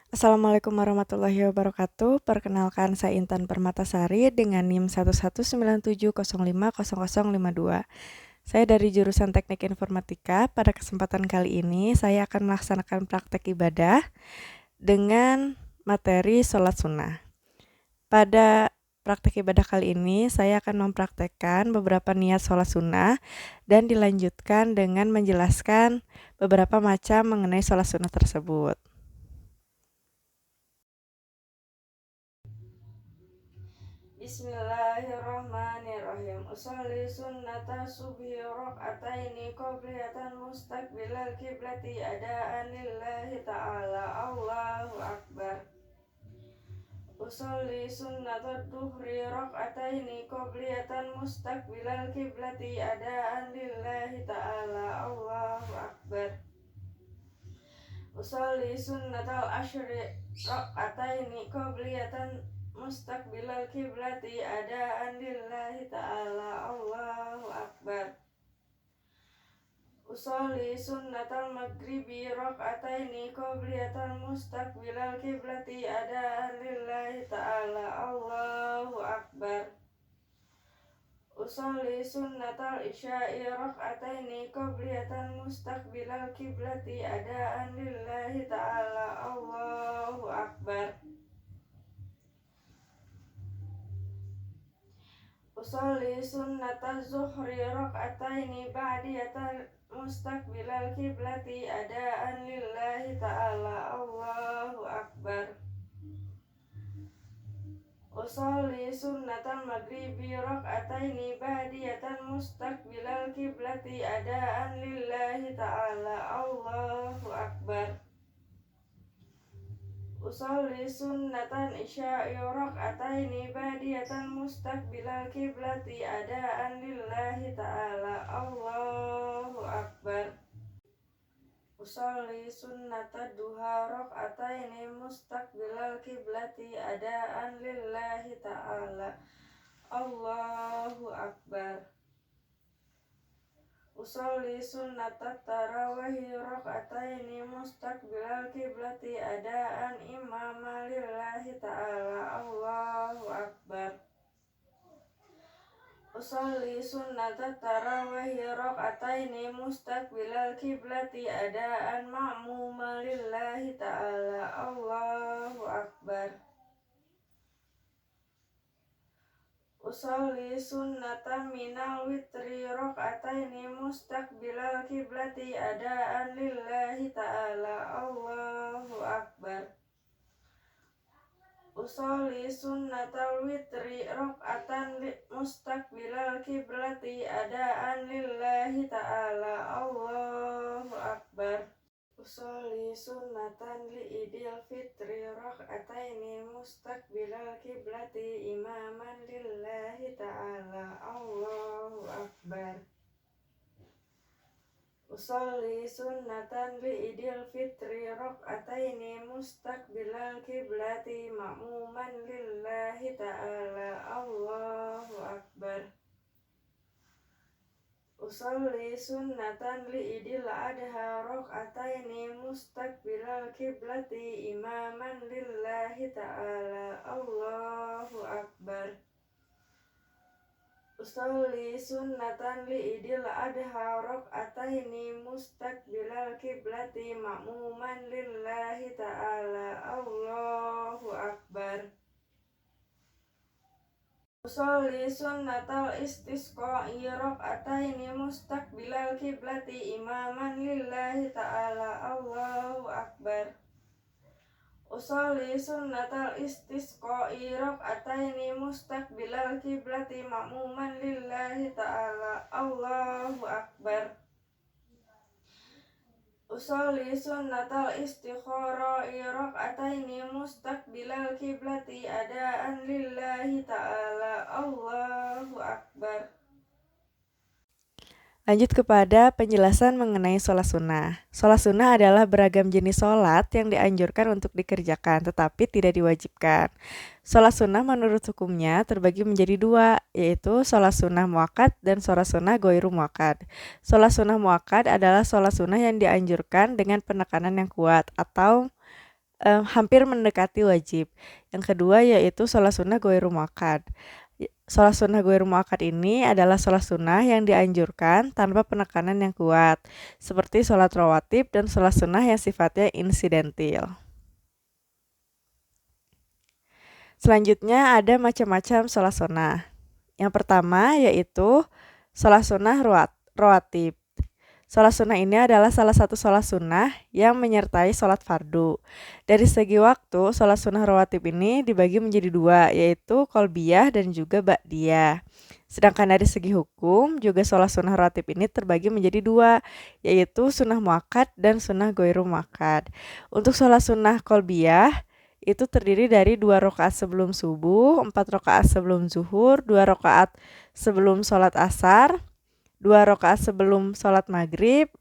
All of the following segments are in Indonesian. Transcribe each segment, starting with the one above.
Assalamualaikum warahmatullahi wabarakatuh. Perkenalkan saya Intan Permatasari dengan NIM 11970505052. Saya dari jurusan Teknik Informatika. Pada kesempatan kali ini saya akan melaksanakan praktek ibadah dengan materi sholat sunnah. Pada praktek ibadah kali ini saya akan mempraktekkan beberapa niat sholat sunnah dan dilanjutkan dengan menjelaskan beberapa macam mengenai sholat sunnah tersebut. Bismillahirrahmanirrahim. Usolli sunnata subhi raq'ataini qabliyatan mustaqbilal kiblati adaan lillahi ta'ala. Allahu akbar. Usolli sunnata duhri raq'ataini qabliyatan mustaqbilal kiblati adaan lillahi ta'ala. Allahu akbar. Usolli sunnatal asyri raq'ataini qabliyatan mustaqbilal kiblati adaan lillahi ta'ala. Allahu akbar. Usolli sunnatal maghribi raq'ataini qabliyatan mustaqbilal kiblati adaan lillahi ta'ala. Allahu akbar. Usolli sunnatal isya'i raq'ataini qabliyatan mustaqbilal kiblati adaan lillahi ta'ala. Allahu akbar. Usolli sunnata zuhri raq'ataini ba'diyatan mustaqbilal kiblati adaan lillahi ta'ala. Allahu akbar. Usolli sunnatal maghribi raq'ataini ba'diyatan mustaqbilal kiblati adaan lillahi ta'ala. Allahu akbar. Usolli sunnatan isya'i raq'ataini ba'diyatan mustaqbilal kiblati adaan lillahi ta'ala. Allahu akbar. Usolli sunnata duha raq'ataini mustaqbilal kiblati adaan lillahi ta'ala. Allahu akbar. Usolli sunnata tarawihi raq'ataini mustaqbilal kiblati adaan imama lillahi ta'ala. Allahu akbar. Usolli sunnata tarawihi raq'ataini mustaqbilal kiblati adaan ma'muma lillahi ta'ala. Allahu akbar. Usolli sunnata minal witri raq'ataini mustaqbilal kiblati adaan lillahi ta'ala. Allahu akbar. Usolli sunnatal witri raq'atan mustaqbilal kiblati adaan lillahi ta'ala. Allahu akbar. Usolli sunnatan idil fitri raq'ataini mustaqbilal kiblati imaman lillahi ta'ala. Allahu akbar. Usolli sunnatan idil fitri raq'ataini mustaqbilal kiblati ma'muman lillahi ta'ala. Allahu akbar. Usolli sunnatan idil adha raq'ataini mustaqbilal kiblati imaman lillahi ta'ala. Allahu akbar. Usolli sunnatan idil adha raq'ataini mustaqbilal kiblati ma'muman lillahi ta'ala. Allahu akbar. Usolli sunnatal istisqa'i raq'ataini mustaqbilal kiblati imaman lillahi ta'ala. Allahu akbar. Usolli sunnatal istisqa'i raq'ataini mustaqbilal kiblati ma'muman lillahi ta'ala. Allahu akbar. Usolli sunnatal istikhara'i raq'ataini mustaqbilal kiblati adaan lillahi ta'ala. Allahu akbar. Lanjut kepada penjelasan mengenai sholat sunnah. Sholat sunnah adalah beragam jenis sholat yang dianjurkan untuk dikerjakan, tetapi tidak diwajibkan. Sholat sunnah menurut hukumnya terbagi menjadi dua, yaitu sholat sunnah muakkad dan sholat sunnah ghairu muakkad. Sholat sunnah muakkad adalah sholat sunnah yang dianjurkan dengan penekanan yang kuat atau hampir mendekati wajib. Yang kedua yaitu sholat sunnah ghairu muakkad. Sholat sunnah ghairu muakkad ini adalah sholat sunnah yang dianjurkan tanpa penekanan yang kuat, seperti sholat rawatib dan sholat sunnah yang sifatnya insidentil. Selanjutnya ada macam-macam sholat sunnah. Yang pertama yaitu sholat sunnah rawatib. Sholat sunnah ini adalah salah satu sholat sunnah yang menyertai sholat fardu. Dari segi waktu, sholat sunnah rawatib ini dibagi menjadi dua, yaitu qalbiyah dan juga ba'diyah. Sedangkan dari segi hukum, juga sholat sunnah rawatib ini terbagi menjadi dua, yaitu sunnah muakkad dan sunnah ghairu muakkad. Untuk sholat sunnah qalbiyah, itu terdiri dari 2 rakaat sebelum subuh, 4 rakaat sebelum zuhur, 2 rakaat sebelum sholat asar, 2 rakaat sebelum sholat maghrib,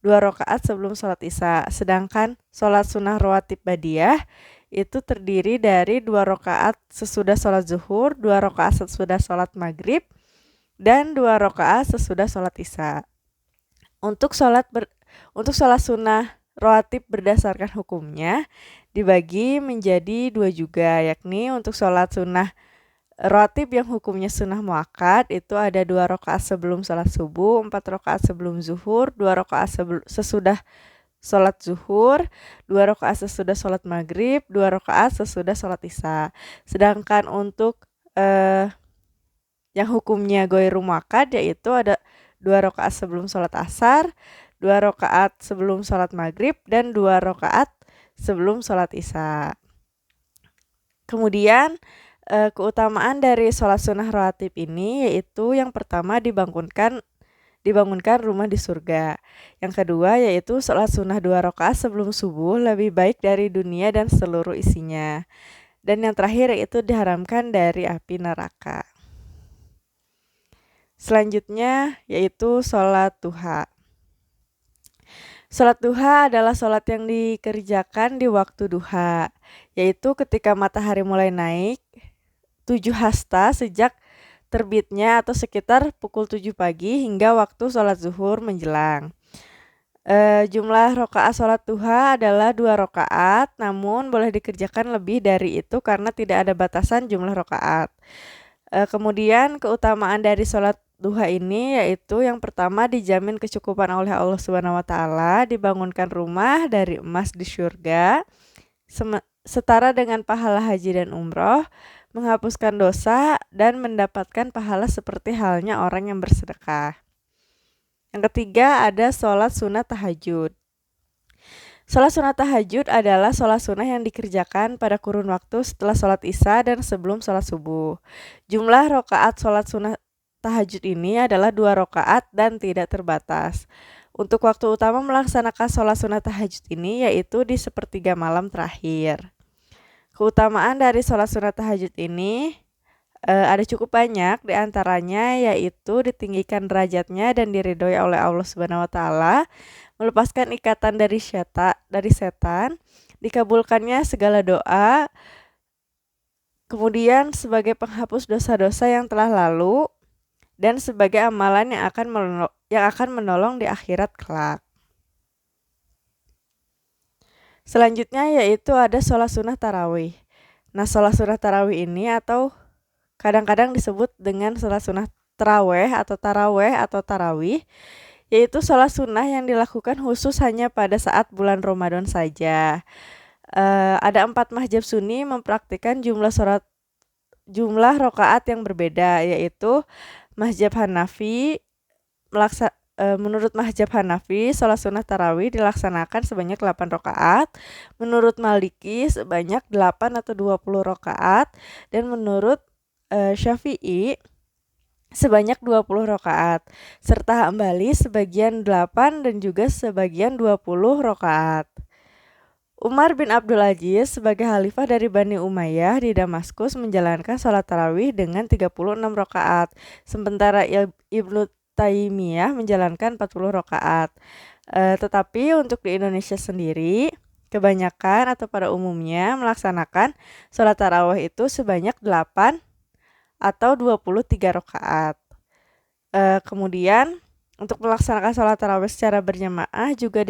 2 rakaat sebelum sholat isya. Sedangkan sholat sunnah rawatib ba'diyah itu terdiri dari 2 rakaat sesudah sholat zuhur, 2 rakaat sesudah sholat maghrib, dan 2 rakaat sesudah sholat isya. Untuk sholat sunnah rawatib berdasarkan hukumnya dibagi menjadi 2 juga, yakni untuk sholat sunnah rawatib yang hukumnya sunnah muakkad itu ada 2 rakaat sebelum sholat subuh, 4 rakaat sebelum zuhur, 2 rakaat sesudah sholat zuhur, 2 rakaat sesudah sholat maghrib, 2 rakaat sesudah sholat isya. Sedangkan untuk yang hukumnya ghairu muakkad yaitu ada 2 rakaat sebelum sholat asar, 2 rakaat sebelum sholat maghrib, dan 2 rakaat sebelum sholat isya. Kemudian keutamaan dari sholat sunnah rawatib ini yaitu yang pertama dibangunkan rumah di surga. Yang kedua yaitu sholat sunnah 2 rakaat sebelum subuh lebih baik dari dunia dan seluruh isinya. Dan yang terakhir yaitu diharamkan dari api neraka. Selanjutnya yaitu sholat duha. Sholat duha adalah sholat yang dikerjakan di waktu duha, yaitu ketika matahari mulai naik 7 hasta sejak terbitnya atau sekitar pukul 7 pagi hingga waktu sholat zuhur menjelang. Jumlah rakaat sholat duha adalah 2 rakaat, namun boleh dikerjakan lebih dari itu karena tidak ada batasan jumlah rakaat. Kemudian keutamaan dari sholat duha ini yaitu yang pertama dijamin kecukupan oleh Allah Subhanahu wa taala, dibangunkan rumah dari emas di surga setara dengan pahala haji dan umroh, menghapuskan dosa, dan mendapatkan pahala seperti halnya orang yang bersedekah. Yang ketiga ada sholat sunat tahajud. Sholat sunat tahajud adalah sholat sunnah yang dikerjakan pada kurun waktu setelah sholat isya dan sebelum sholat subuh. Jumlah rakaat sholat sunat tahajud ini adalah 2 rakaat dan tidak terbatas. Untuk waktu utama melaksanakan sholat sunat tahajud ini yaitu di sepertiga malam terakhir. Keutamaan dari sholat sunat tahajud ini ada cukup banyak, diantaranya yaitu ditinggikan derajatnya dan diridhoi oleh Allah Subhanahu wa taala, melepaskan ikatan dari setan, dikabulkannya segala doa, kemudian sebagai penghapus dosa-dosa yang telah lalu, dan sebagai amalan yang akan menolong di akhirat kelak. Selanjutnya yaitu ada sholat sunnah tarawih. Nah, sholat sunnah tarawih ini atau kadang-kadang disebut dengan sholat sunnah tarawih atau tarawih, yaitu sholat sunnah yang dilakukan khusus hanya pada saat bulan Ramadan saja. Ada 4 mazhab sunni mempraktikkan jumlah rakaat yang berbeda, yaitu mazhab Hanafi menurut mazhab Hanafi, sholat sunnah tarawih dilaksanakan sebanyak 8 rakaat, menurut Maliki sebanyak 8 atau 20 rakaat, dan menurut Syafi'i sebanyak 20 rakaat, serta Hambali sebagian 8 dan juga sebagian 20 rakaat. Umar bin Abdul Aziz sebagai khalifah dari Bani Umayyah di Damaskus menjalankan sholat tarawih dengan 36 rakaat, sementara Ibnu Taimiyah menjalankan 40 rakaat. Tetapi untuk di Indonesia sendiri, kebanyakan atau pada umumnya melaksanakan sholat tarawih itu sebanyak 8 atau 23 rakaat. Kemudian untuk melaksanakan sholat tarawih secara berjamaah juga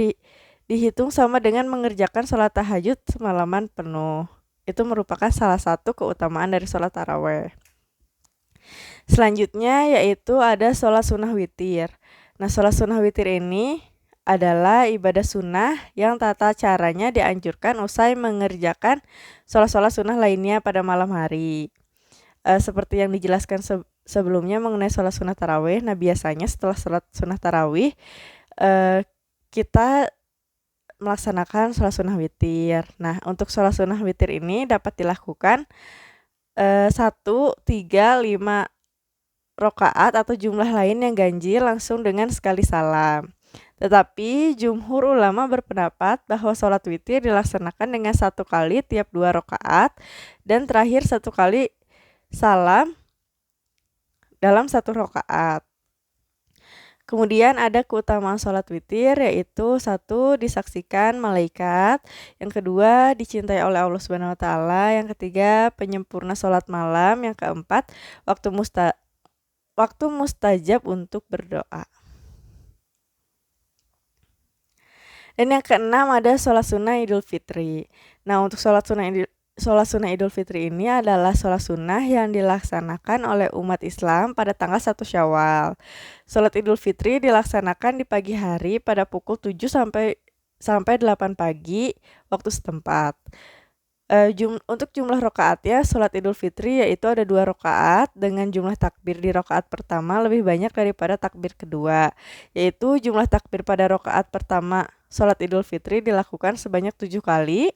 dihitung sama dengan mengerjakan sholat tahajud semalaman penuh. Itu merupakan salah satu keutamaan dari sholat taraweh. Selanjutnya yaitu ada sholat sunnah witir. Nah, sholat sunnah witir ini adalah ibadah sunnah yang tata caranya dianjurkan usai mengerjakan sholat-sholat sunnah lainnya pada malam hari. Seperti yang dijelaskan sebelumnya mengenai sholat sunnah tarawih. Nah, biasanya setelah sholat sunnah tarawih kita melaksanakan sholat sunnah witir. Nah, untuk sholat sunnah witir ini dapat dilakukan 1, 3, 5 rokaat atau jumlah lain yang ganjil langsung dengan sekali salam. Tetapi jumhur ulama berpendapat bahwa sholat witir dilaksanakan dengan 1 kali tiap 2 rokaat dan terakhir 1 kali salam dalam 1 rokaat. Kemudian ada keutamaan sholat witir, yaitu 1, disaksikan malaikat, yang kedua dicintai oleh Allah Subhanahu wa taala, yang ketiga penyempurna sholat malam, yang keempat waktu mustajab untuk berdoa. Dan yang keenam ada sholat sunnah Idul Fitri. Nah, untuk sholat sunnah Idul Fitri ini adalah sholat sunnah yang dilaksanakan oleh umat Islam pada tanggal 1 Syawal. Sholat Idul Fitri dilaksanakan di pagi hari pada pukul 7 sampai 8 pagi waktu setempat. Untuk jumlah rokaatnya sholat Idul Fitri yaitu ada 2 rokaat dengan jumlah takbir di rokaat pertama lebih banyak daripada takbir kedua, yaitu jumlah takbir pada rokaat pertama sholat Idul Fitri dilakukan sebanyak 7 kali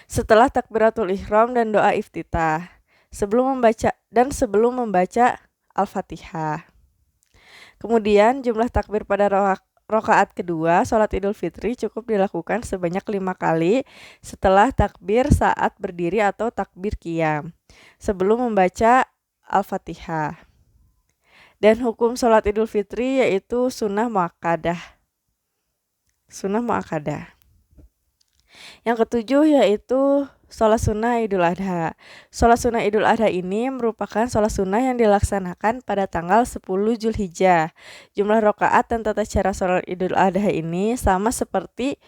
setelah takbiratul ihram dan doa iftitah sebelum membaca Al-Fatihah. Kemudian jumlah takbir pada rokaat kedua sholat Idul Fitri cukup dilakukan sebanyak 5 kali setelah takbir saat berdiri atau takbir qiyam sebelum membaca Al-Fatihah. Dan hukum sholat Idul Fitri yaitu sunnah muakkadah. Yang ketujuh yaitu sholat sunnah Idul Adha. Sholat sunnah Idul Adha ini merupakan sholat sunnah yang dilaksanakan pada tanggal 10 Zulhijjah. Jumlah rokaat dan tata cara sholat Idul Adha ini sama seperti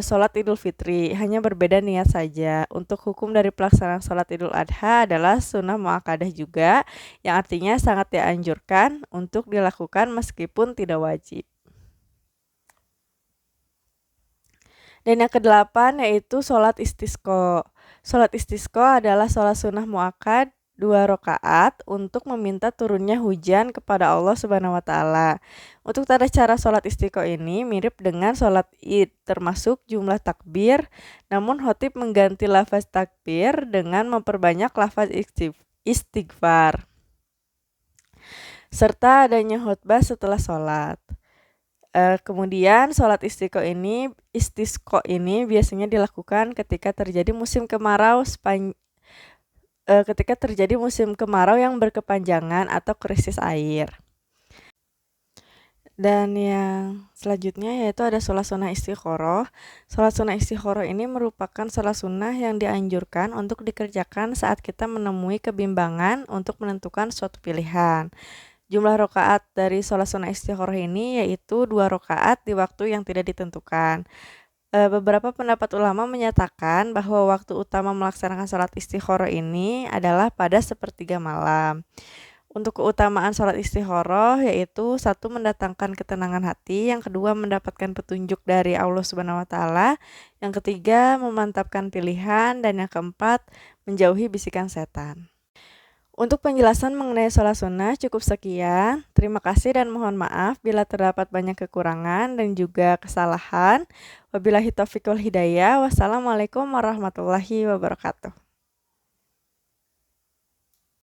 sholat Idul Fitri, hanya berbeda niat saja. Untuk hukum dari pelaksanaan sholat Idul Adha adalah sunnah muakkadah juga, yang artinya sangat dianjurkan untuk dilakukan meskipun tidak wajib. Dan yang kedelapan yaitu sholat istisqa. Sholat istisqa adalah sholat sunnah muakkad 2 rokaat untuk meminta turunnya hujan kepada Allah Subhanahu wa taala. Untuk tata cara sholat istisqa ini mirip dengan sholat Id, termasuk jumlah takbir, namun khatib mengganti lafaz takbir dengan memperbanyak lafaz istighfar serta adanya khutbah setelah sholat. Kemudian sholat istisqa ini biasanya dilakukan ketika terjadi musim kemarau yang berkepanjangan atau krisis air. Dan yang selanjutnya yaitu ada sholat sunnah istikharah. Sholat sunnah istikharah ini merupakan sholat sunnah yang dianjurkan untuk dikerjakan saat kita menemui kebimbangan untuk menentukan suatu pilihan. Jumlah rokaat dari sholat sunnah istikharah ini yaitu 2 rokaat di waktu yang tidak ditentukan. Beberapa pendapat ulama menyatakan bahwa waktu utama melaksanakan sholat istikharah ini adalah pada sepertiga malam. Untuk keutamaan sholat istikharah yaitu 1, mendatangkan ketenangan hati, yang kedua mendapatkan petunjuk dari Allah Subhanahu wa taala, yang ketiga memantapkan pilihan, dan yang keempat menjauhi bisikan setan. Untuk penjelasan mengenai sholat sunnah cukup sekian. Terima kasih dan mohon maaf bila terdapat banyak kekurangan dan juga kesalahan. Wabillahi taufiq wal hidayah. Wassalamualaikum warahmatullahi wabarakatuh.